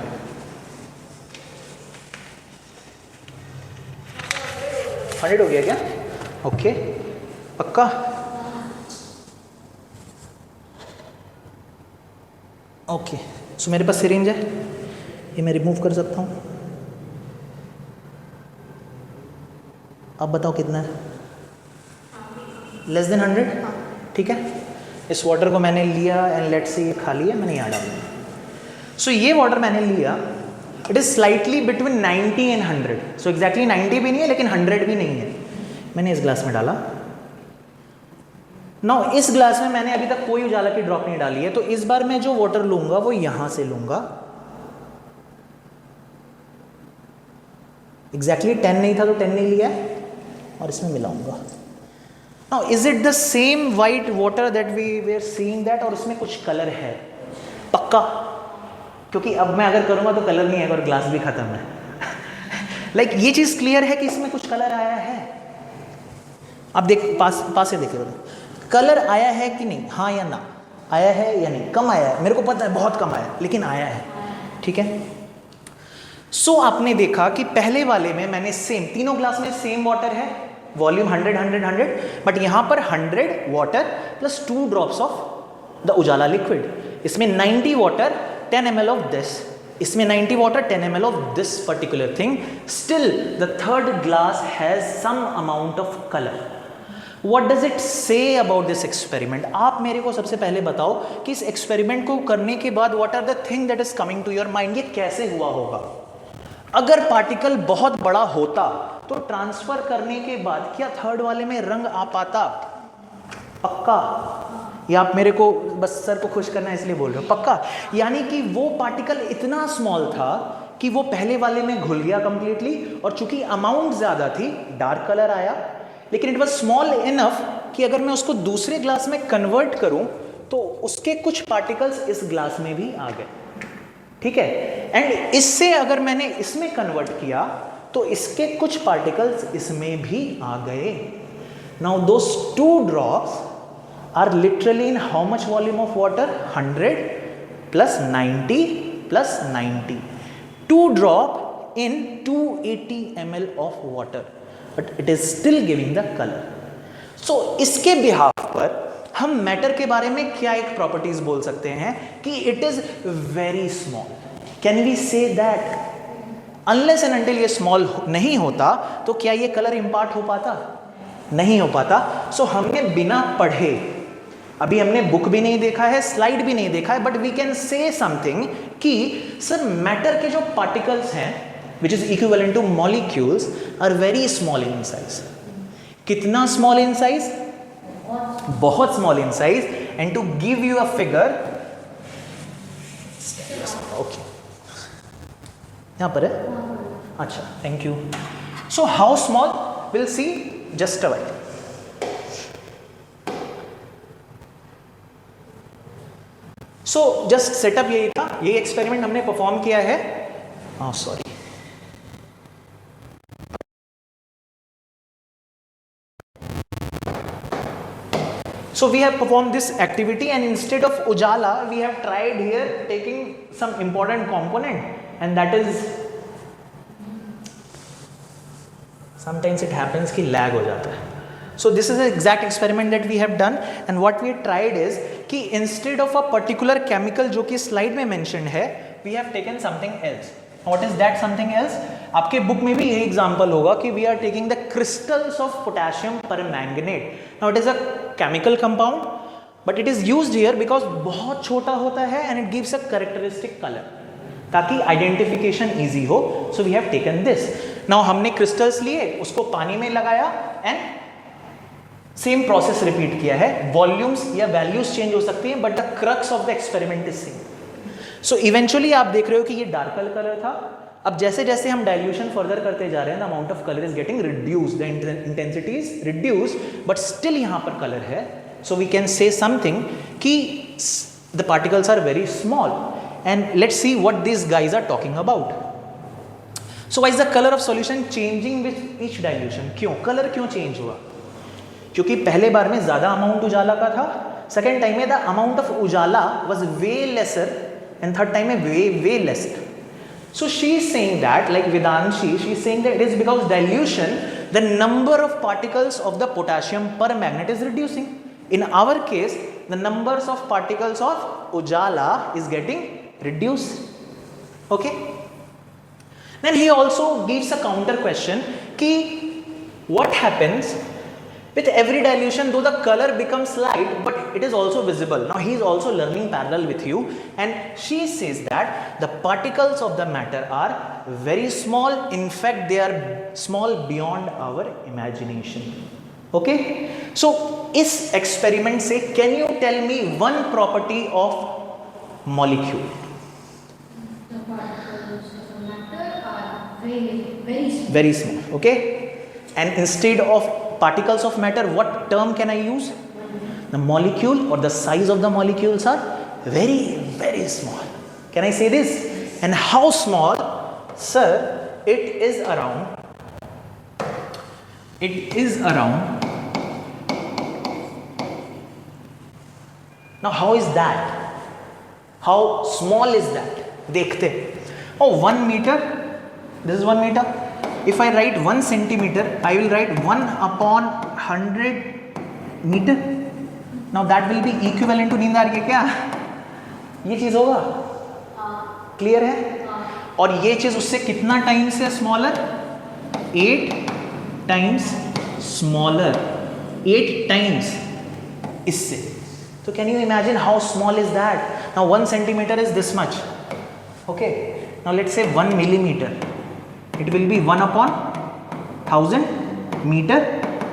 100 हो गया क्या? ओके, पक्का? ओके, सो मेरे पास सिरिंज है, ये मैं रिमूव कर सकता हूँ. अब बताओ कितना है? Less than 100. ठीक है, इस वाटर को मैंने लिया एंड लेट्स से ये खाली है, मैंने यहाँ डाल दिया. सो ये वाटर मैंने लिया, it is slightly between 90 and 100. So exactly 90 भी नहीं है लेकिन 100 भी नहीं है. मैंने इस ग्लास में डाला. नाउ इस ग्लास में मैंने अभी तक कोई उजाला की ड्रॉप नहीं डाली है, तो इस बार मैं जो वाटर लूंगा वो यहां से लूंगा. एग्जैक्टली 10 नहीं था तो 10 नहीं लिया है और इसमें मिलाऊंगा. Now, is it the same white water that we were seeing that, और उसमें कुछ कलर है? पक्का? क्योंकि अब मैं अगर करूंगा तो कलर नहीं आएगा और ग्लास भी खत्म है. लाइक ये चीज क्लियर है कि इसमें कुछ कलर आया है. आप देख, पास से देखिए, कलर आया है कि नहीं? हाँ या ना? आया है या नहीं? कम आया है, मेरे को पता है बहुत कम आया, लेकिन आया है. ठीक है. सो आपने देखा कि पहले वाले में मैंने सेम, तीनों ग्लास में सेम वाटर है, वॉल्यूम 100 100 100, बट यहां पर 100 water plus 2 drops of the Ujala liquid. इसमें 90 वाटर 10 ml ऑफ दिस, इसमें 90 water 10 ml of this particular thing. Still the third glass has some amount of colour. What does it say about this experiment? आप मेरे को सबसे पहले बताओ कि इस एक्सपेरिमेंट को करने के बाद what are the thing that is coming to your mind. ये कैसे हुआ होगा? अगर पार्टिकल बहुत बड़ा होता तो ट्रांसफर करने के बाद क्या थर्ड वाले में रंग आ पाता? पक्का? या आप मेरे को बस सर को खुश करना है इसलिए बोल रहे हो? पक्का? यानी कि वो पार्टिकल इतना स्मॉल था कि वो पहले वाले में घुल गया कंप्लीटली, और चूंकि अमाउंट ज्यादा थी डार्क कलर आया, लेकिन इट वाज स्मॉल इनफ कि अगर मैं उसको दूसरे ग्लास में कन्वर्ट करूं तो उसके कुछ पार्टिकल्स इस ग्लास में भी आ गए. ठीक है. एंड इससे अगर मैंने इसमें कन्वर्ट किया तो इसके कुछ पार्टिकल्स इसमें भी आ गए. Now those 2 drops are literally in how much volume of water? 100 plus 90 plus 90. 2 drop in 280 ml of water, but it is still giving the colour. सो इसके बिहाफ पर हम मैटर के बारे में क्या एक प्रॉपर्टीज बोल सकते हैं कि it is very small. Can we say that? Unless and until ये स्मॉल नहीं होता तो क्या ये कलर इंपार्ट हो पाता? नहीं हो पाता. सो हमने बिना पढ़े, अभी हमने बुक भी नहीं देखा है, स्लाइड भी नहीं देखा है, but we can say something कि सर मैटर के जो पार्टिकल्स हैं which is equivalent to molecules are very small in size. कितना स्मॉल इन साइज? बहुत small in size. And to give you a figure, okay, यहां पर है अच्छा, thank you. So how small, will see just a while. So just setup यही था, ये experiment हमने परफॉर्म किया है. Sorry, so we have performed this activity, and instead of ujala we have tried here taking some important component, and that is, sometimes it happens कि lag हो जाता है. So this is the exact experiment that we have done, and what we tried is कि instead of a particular chemical जो कि slide में mentioned है, we have taken something else. What is that something else? आपके book में भी यही example होगा कि we are taking the crystals of potassium permanganate. Now it is a chemical compound, but it is used here because बहुत छोटा होता है and it gives a characteristic color, ताकि आइडेंटिफिकेशन ईजी हो. So we have taken this. Now हमने crystals लिए, उसको पानी में लगाया एंड सेम प्रोसेस रिपीट किया है. वॉल्यूम्स या वैल्यूज चेंज हो सकती हैं, but the crux of the experiment is same. So eventually आप देख रहे हो कि ये डार्कर कलर था. अब जैसे जैसे हम डाइल्यूशन फर्दर करते जा रहे हैं, the amount of colour is getting reduce, the intensity is reduce, but still यहाँ पर कलर है. So we can say something कि the particles are very small. And let's see what these guys are talking about. So why is the color of solution changing with each dilution? क्यों colour क्यों change हुआ? क्योंकि पहले बार में ज़्यादा amount Ujala का था, सेकेंड टाइम में the amount of Ujala was way lesser, and third time में way lesser. So she is saying that, like Vedanshi, she is saying that it is because dilution, the number of particles of the potassium permanganate is reducing. In our case, the numbers of particles of ujala is getting reduced. Okay. Then he also gives a counter question ki what happens with every dilution, though the color becomes light, but it is also visible. Now he is also learning parallel with you, and she says that the particles of the matter are very small. In fact, they are small beyond our imagination. Okay. So इस experiment से can you tell me one property of molecule? The particles of the matter are very small. Very small. Okay. And instead of particles of matter, what term can I use? The molecule, or the size of the molecules are very, very small. Can I say this? And how small? Sir, it is around. Now how is that? How small is that? देखते. Oh, 1 meter. This is 1 meter. If I write 1 centimeter, I will write 1 upon 100 meter. Now that will be equivalent to, नींद आ रही है क्या? ये चीज होगा? Clear है? और ये चीज उससे कितना टाइम्स है स्मॉलर? 8 times smaller. 8 टाइम्स इससे. So can you imagine how small is that? Now 1 centimeter is this much. Okay. Now let's say 1 millimeter. It will be 1 upon 1000 meter,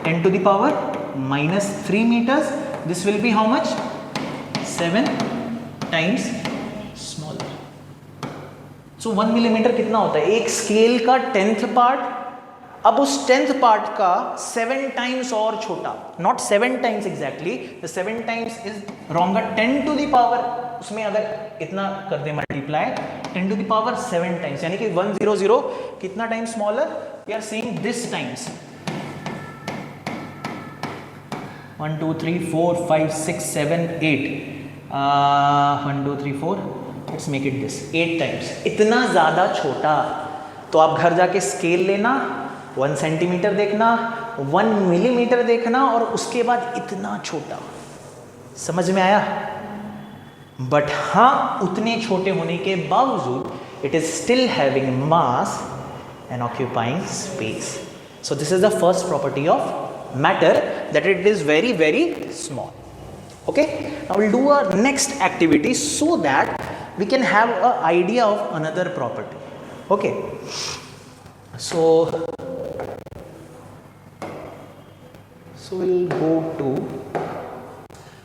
10 to the power minus 3 meters. This will be how much? 7 times smaller. So 1 millimeter कितना होता है? एक scale का 10th part. अब उस 10th part का 7 times और छोटा, not 7 times exactly, the 7 times is wronger, 10 to the power, उसमें अगर इतना कर दे multiply, 10 to the power 7 times, यानी कि 100 कितना time smaller? We are saying this times. 1 2 3 4 5 6 7 8 1 2 3 4, let's make it this 8 times. इतना ज़्यादा छोटा. तो आप घर जाके स्केल लेना, 1 सेंटीमीटर देखना, 1 मिलीमीटर देखना, और उसके बाद इतना छोटा. समझ में आया? बट हाँ, उतने छोटे होने के बावजूद it is still having mass and occupying space. So this is the first property of matter, that it is very very small. Okay, now we'll do a next activity so that we can have an idea of another property. Okay, so we'll go to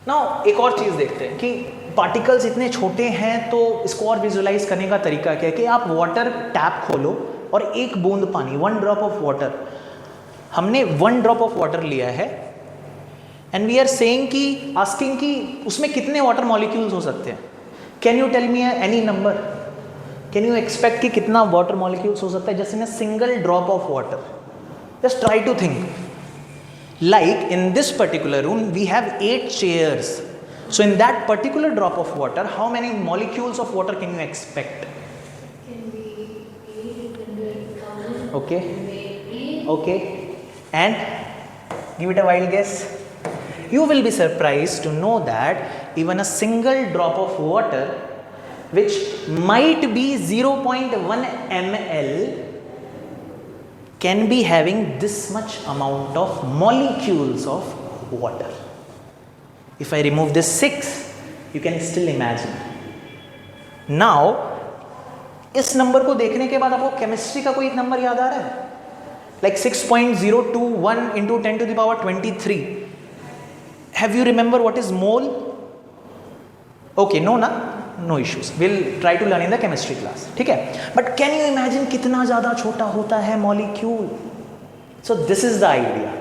now एक और चीज़ देखते हैं कि particles इतने छोटे हैं, तो इसको और विजुलाइज करने का तरीका क्या है कि आप वाटर टैप खोलो, और एक बूंद पानी, 1 ड्रॉप ऑफ वाटर, हमने 1 ड्रॉप ऑफ वाटर लिया है एंड वी आर सेइंग कि आस्किंग कि उसमें कितने वाटर मॉलिक्यूल्स हो सकते हैं. Can you tell me any number? Can you expect कि कितना वाटर मॉलिक्यूल्स हो सकता है just in a single drop of water? Just try to think. Like in this particular room we have 8 chairs. So in that particular drop of water, how many molecules of water can you expect? Can be 800,000. Okay. Maybe. Okay. And give it a wild guess. You will be surprised to know that even a single drop of water, which might be 0.1 ml, can be having this much amount of molecules of water. If I remove this 6, you can still imagine. Now, इस number को देखने के बाद आपको chemistry का कोई एक number याद आ रहा है? Like 6.021 into 10 to the power 23. Have you remember what is mole? Okay, no na? No issues. We'll try to learn in the chemistry class. ठीक है? But can you imagine कितना ज़्यादा छोटा होता है molecule? So this is the idea.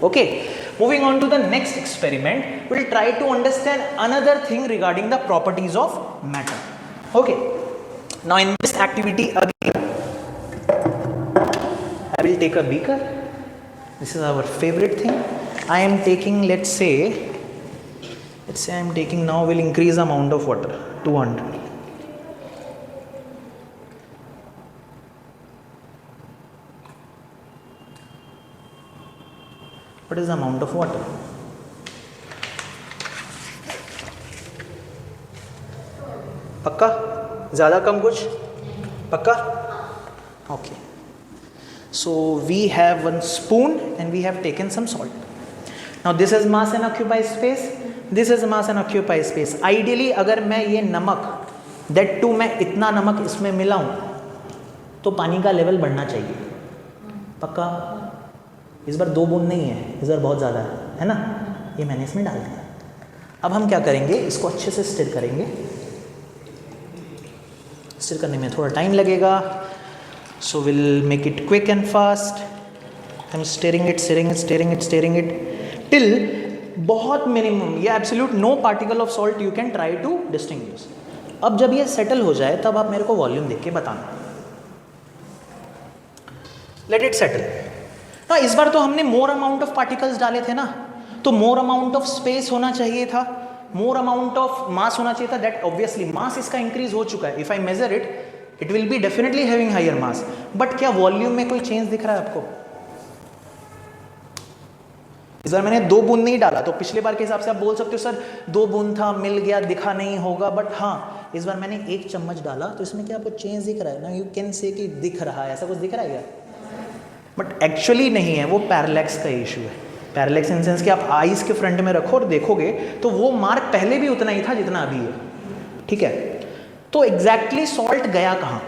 Okay. Moving on to the next experiment, we'll try to understand another thing regarding the properties of matter. Okay. Now in this activity again, I will take a beaker. This is our favorite thing. I am taking, let's say I am taking, now will increase the amount of water, 200. What is the amount of water? पक्का? ज़्यादा कम कुछ? पक्का? Okay. So we have 1 spoon and we have taken some salt. Now this is mass and occupies space. This is mass and occupies space. Ideally अगर मैं ये नमक, that too मैं इतना नमक इसमें मिलाऊं तो पानी का लेवल बढ़ना चाहिए. पक्का? इस बार 2 बूंद नहीं है, इस बार बहुत ज़्यादा है ना? ये मैंने इसमें डाल दिया. अब हम क्या करेंगे, इसको अच्छे से स्टिर करेंगे. स्टिर करने में थोड़ा टाइम लगेगा. So we'll make it quick and fast. I'm stirring it till बहुत मिनिमम, ये absolute no particle of salt you can try to distinguish. अब जब ये सेटल हो जाए तब आप मेरे को वॉल्यूम देख के बताना. Let it settle. ना इस बार तो हमने मोर अमाउंट ऑफ पार्टिकल्स डाले थे ना, तो मोर अमाउंट ऑफ स्पेस होना चाहिए था, मोर अमाउंट ऑफ मास होना चाहिए था. दैट ऑब्वियसली मास इसका इंक्रीज हो चुका है. If I measure it will be definitely having higher mass. But क्या वॉल्यूम में कोई चेंज दिख रहा है आपको? इस बार मैंने 2 बूंद नहीं डाला, तो पिछले बार के हिसाब से आप बोल सकते हो सर 2 बूंद था, मिल गया, दिखा नहीं होगा. बट हाँ, इस बार मैंने 1 चम्मच डाला, तो इसमें क्या आपको चेंज दिख रहा है ना? यू कैन से कि दिख रहा है, ऐसा कुछ दिख रहा है क्या? बट एक्चुअली नहीं है, वो पैरालैक्स का इशू है. पैरालैक्स इन सेंस कि आप आईज के फ्रंट में रखो और देखोगे तो वो मार्क पहले भी उतना ही था जितना अभी है. ठीक है, तो एग्जैक्टली सॉल्ट गया कहाँ?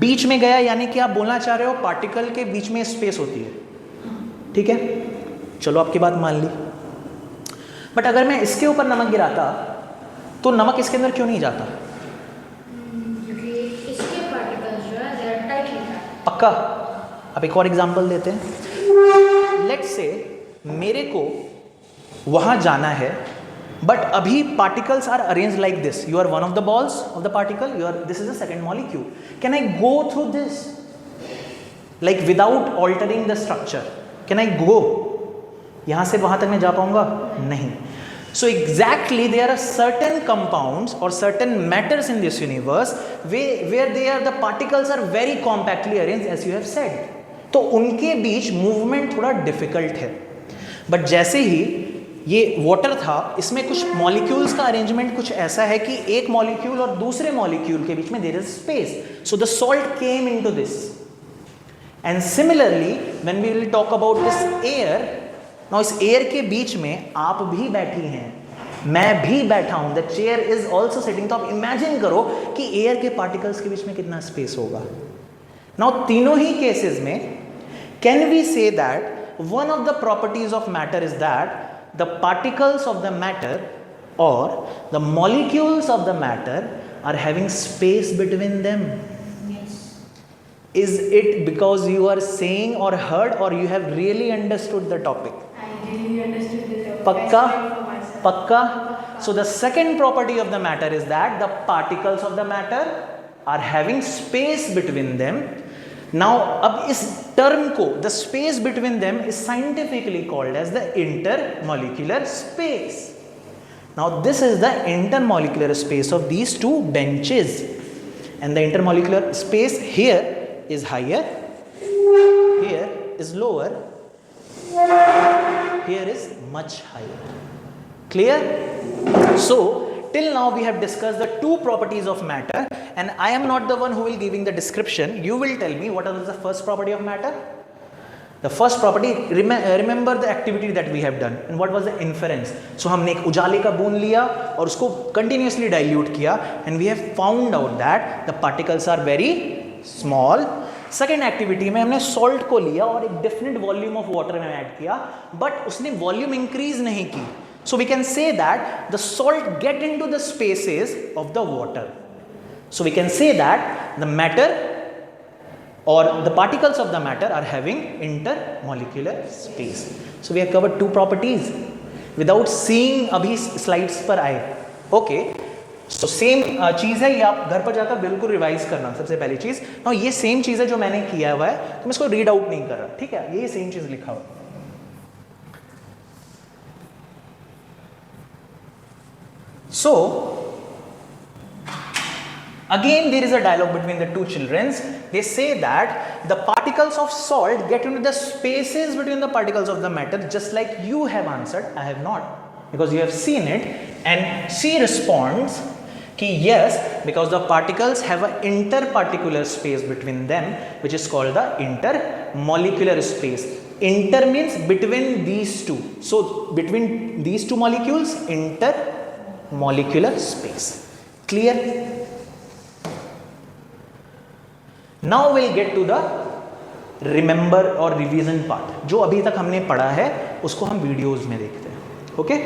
बीच में गया, यानी कि आप बोलना चाह रहे हो पार्टिकल के बीच में स्पेस होती है. ठीक है, चलो आपकी बात मान ली. बट अगर मैं इसके ऊपर नमक गिराता तो नमक इसके अंदर क्यों नहीं जाता? क्योंकि इसके पार्टिकल्स जो है they are tightly packed. पक्का? अब एक और एग्जांपल देते हैं. लेट्स से मेरे को वहां जाना है, बट अभी particles are arrange like this. You are one of the balls of the particle, you are, this is the second molecule. Can I go through this like without altering the structure? Can I go? यहां से वहां तक मैं जा पाऊंगा? नहीं. So exactly there are certain compounds or certain matters in this universe where they are, the particles are very compactly arranged as you have said. तो उनके बीच मूवमेंट थोड़ा डिफिकल्ट है. बट जैसे ही ये वाटर था, इसमें कुछ मॉलिक्यूल्स का अरेंजमेंट कुछ ऐसा है कि एक मॉलिक्यूल और दूसरे मॉलिक्यूल के बीच में there is space. So the salt came into this. And similarly when we will talk about this air, now इस एयर के बीच में आप भी बैठी हैं, मैं भी बैठा हूं, the chair is also sitting. तो आप इमेजिन करो कि एयर के पार्टिकल्स के बीच में कितना स्पेस होगा. नाउ तीनों ही केसेस में can we say that one of the properties of matter is that the particles of the matter or the molecules of the matter are having space between them. Is it because you are saying or heard or you have really understood the topic? I really understood the topic. Pakka? I studied for myself. Pakka? So the second property of the matter is that the particles of the matter are having space between them. Now अब इस term को, the space between them is scientifically called as the intermolecular space. Now this is the intermolecular space of these two benches, and the intermolecular space here is higher, here is lower, here is much higher. Clear? So till now we have discussed the two properties of matter, and I am not the one who will giving the description. You will tell me what is the first property of matter. The first property, remember the activity that we have done, and what was the inference. So हमने एक उजाले का बूंद लिया और उसको continuously dilute किया, and we have found out that the particles are very small. Second activity में हमने सॉल्ट को लिया और एक डेफिनेट वॉल्यूम ऑफ वाटर में ऐड किया, बट उसने वॉल्यूम इंक्रीज नहीं की. So we can say that the salt get into the spaces of the water. So we can say that the matter or the particles of the matter are having intermolecular space. So we have covered two properties without seeing अभी slides पर आए. Okay, so same चीज़ है, ये आप घर पर जाकर बिल्कुल रिवाइज करना. सबसे पहली चीज़, now ये सेम चीज़ है जो मैंने किया हुआ है, तो मैं इसको रीड आउट नहीं कर रहा, ठीक है, ये सेम चीज़ लिखा हुआ. So again there is a dialogue between the two children. They say that the particles of salt get into the spaces between the particles of the matter, just like you have answered. I have not, because you have seen it. And she responds ki yes, because the particles have an interparticular space between them, which is called the intermolecular space. Inter means between these two. So between these two molecules, intermolecular space. Clear? Now we'll get to the remember और revision part. जो अभी तक हमने पढ़ा है उसको हम videos में देखते हैं. Okay?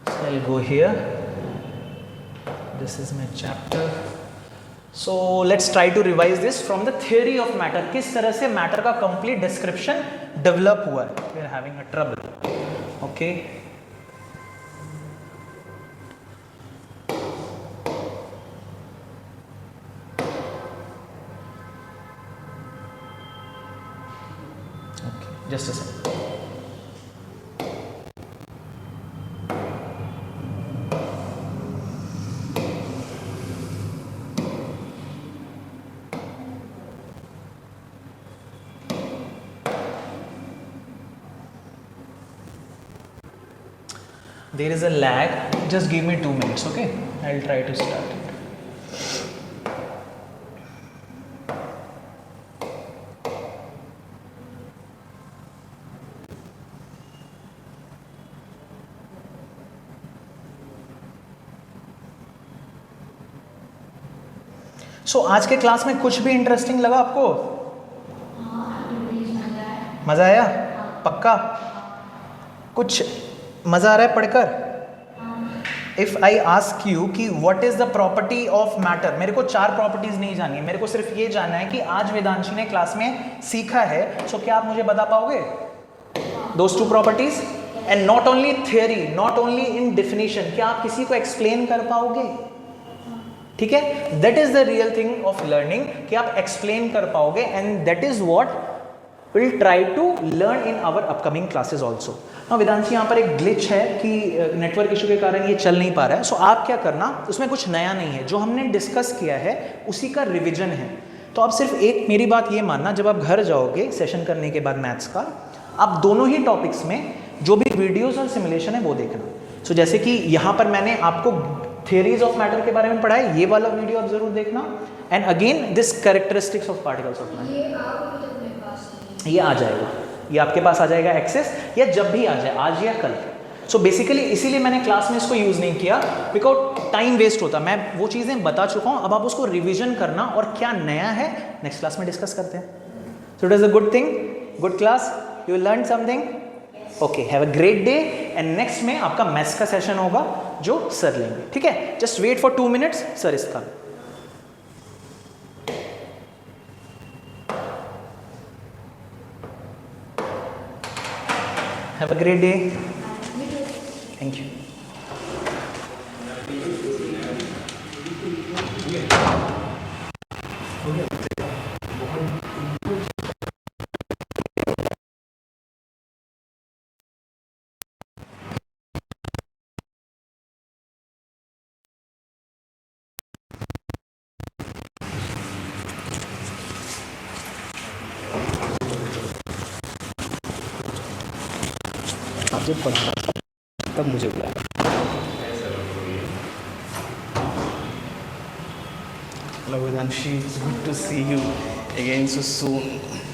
So I'll go here. This is my chapter. So let's try to revise this from the theory of matter. किस तरह से मैटर का complete description develop हुआ है. We are having a trouble. Okay? Just a second. There is a lag. Just give me 2 minutes, okay? I'll try to start it. So, आज के class में कुछ भी इंटरेस्टिंग लगा आपको? मज़ा आया? पक्का? कुछ मज़ा आ रहा है पढ़कर? इफ़ आई आस्क यू कि what is the property of matter, मेरे को 4 प्रॉपर्टीज़ नहीं जानी है, मेरे को सिर्फ ये जानना है कि आज वेदांशी ने क्लास में सीखा है. सो क्या आप मुझे बता पाओगे those 2 properties? And not only theory, not only in definition, क्या आप किसी को एक्सप्लेन कर पाओगे? ठीक है, that is the real thing of learning, कि आप एक्सप्लेन कर पाओगे, and that is what will try to learn in our upcoming classes also. हाँ वेदांशी, यहाँ पर एक ग्लिच है कि नेटवर्क इशू के कारण ये चल नहीं पा रहा है. सो आप क्या करना, उसमें कुछ नया नहीं है, जो हमने डिस्कस किया है उसी का रिविजन है. तो आप सिर्फ एक मेरी बात ये मानना, जब आप घर जाओगे सेशन करने के बाद मैथ्स का, आप दोनों ही टॉपिक्स में जो भी वीडियोज़ और सिमुलेशन है वो देखना. सो जैसे कि यहाँ पर मैंने आपको थियरीज ऑफ मैटर के बारे में पढ़ा है, ये वाला वीडियो आप जरूर देखना. And again this characteristics of particles of matter, ये आ जाएगा, ये आपके पास आ जाएगा एक्सेस, या जब भी आ जाए, आज या कल. सो बेसिकली इसीलिए मैंने क्लास में इसको यूज़ नहीं किया, बिकॉज टाइम वेस्ट होता. मैं वो चीज़ें बता चुका हूँ, अब आप उसको रिविजन करना और क्या नया है नेक्स्ट क्लास में डिस्कस करते हैं. So it is a good thing, good class, you learn something. Okay, have a great day. And next में आपका मैथ्स का सेशन होगा जो सर लेंगे, ठीक है? Just wait for 2 minutes, sir इसका। Have a great day. Thank you. आप जब पढ़ा तब मुझे बुलाया। Hello Vedanshi, it's good to see you again so soon.